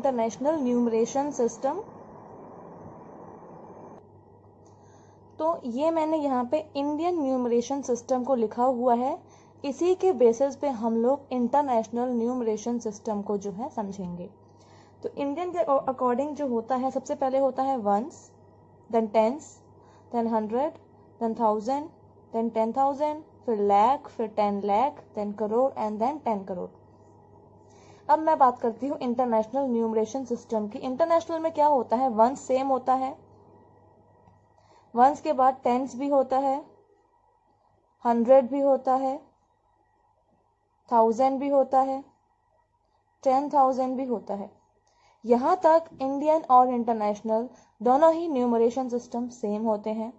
International numeration system. तो ये मैंने यहाँ पे इंडियन न्यूमरेशन सिस्टम को लिखा हुआ है, इसी के बेसिस पे हम लोग इंटरनेशनल न्यूमरेशन सिस्टम को जो है समझेंगे। तो इंडियन के अकॉर्डिंग जो होता है, सबसे पहले होता है ones, then tens, then 100, then 1000, then 10,000, फिर लाख, फिर 10 lakh, then crore and then 10 crore. अब मैं बात करती हूँ इंटरनेशनल न्यूमरेशन सिस्टम की। इंटरनेशनल में क्या होता है, वंस सेम होता है, वंस के बाद टेंस भी होता है, 100 भी होता है, 1000 भी होता है, 10,000 भी होता है। यहाँ तक इंडियन और इंटरनेशनल दोनों ही न्यूमरेशन सिस्टम सेम होते हैं।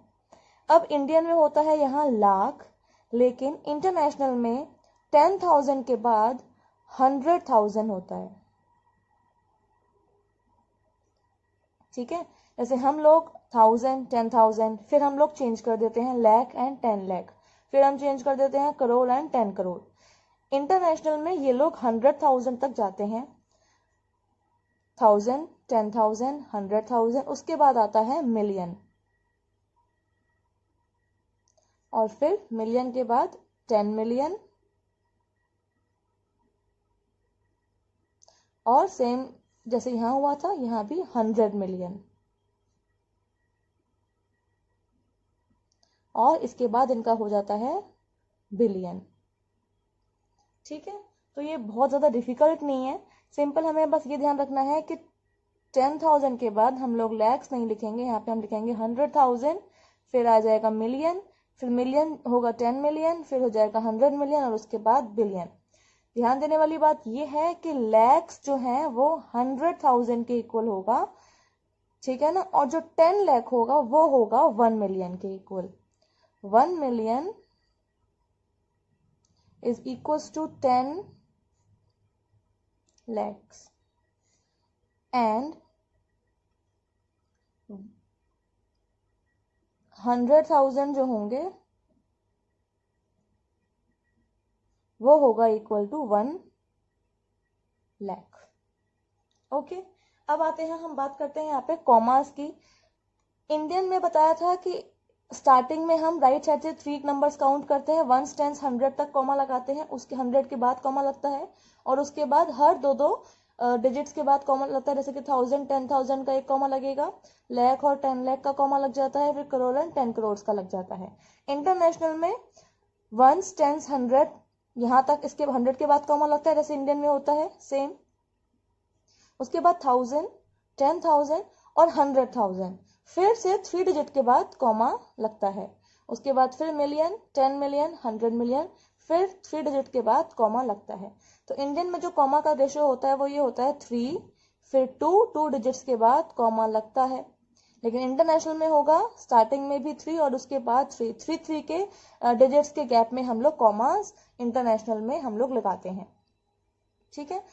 अब इंडियन में होता है यहाँ लाख, लेकिन इंटरनेशनल में 10,000 के बाद 100,000 होता है। ठीक है, जैसे हम लोग 1000, 10,000, फिर हम लोग चेंज कर देते हैं लाख एंड 10 लाख, फिर हम चेंज कर देते हैं करोड़ एंड 10 करोड़। इंटरनेशनल में ये लोग 100,000 तक जाते हैं, 1000, 10,000, 100,000, उसके बाद आता है मिलियन, और फिर मिलियन के बाद 10 मिलियन, और सेम जैसे यहाँ हुआ था यहाँ भी 100 मिलियन, और इसके बाद इनका हो जाता है बिलियन। ठीक है, तो ये बहुत ज़्यादा डिफिकल्ट नहीं है, सिंपल हमें बस ये ध्यान रखना है कि 10,000 के बाद हम लोग लैक्स नहीं लिखेंगे, यहाँ पे हम लिखेंगे 100,000, फिर आ जाएगा मिलियन, फिर मिलियन होगा 10 मिलियन, फिर हो जाएगा 100 मिलियन, और उसके बाद बिलियन। ध्यान देने वाली बात यह है कि लैक्स जो है वो 100,000 के इक्वल होगा, ठीक है ना, और जो 10 लाख होगा वो होगा 1 मिलियन के equal. 1 million is equals to 10 lakhs and 100,000 जो होंगे वो होगा इक्वल टू 1 लाख। ओके, अब आते हैं, हम बात करते हैं यहाँ पे कॉमास की। इंडियन में बताया था कि स्टार्टिंग में हम राइट साइड से 3 नंबर्स काउंट करते हैं, 1, 10, 100 तक कॉमा लगाते हैं, उसके 100 के बाद कॉमा लगता है, और उसके बाद हर दो डिजिट्स के बाद कॉमा लगता है, जैसे कि 1000, 10,000 का एक कॉमा लगेगा, लाख और 10 लाख का कॉमा लग जाता है, फिर करोड़ एंड 10 करोड़ का लग जाता है। इंटरनेशनल में 1, 10, 100 यहाँ तक, इसके 100 के बाद कॉमा लगता है, जैसे इंडियन में होता है सेम, उसके बाद 1000, 10,000 और 100,000, फिर से 3 डिजिट के बाद कॉमा लगता है, उसके बाद फिर मिलियन, 10 मिलियन, 100 मिलियन, फिर 3 डिजिट के बाद कॉमा लगता है। तो इंडियन में जो कॉमा का रेशियो होता है वो ये होता है 3, फिर 2 डिजिट्स के बाद कॉमा लगता है। लेकिन इंटरनेशनल में होगा स्टार्टिंग में भी 3 और उसके बाद 3 के डिजिट्स के गैप में हम लोग कॉमास इंटरनेशनल में हम लोग लगाते हैं। ठीक है,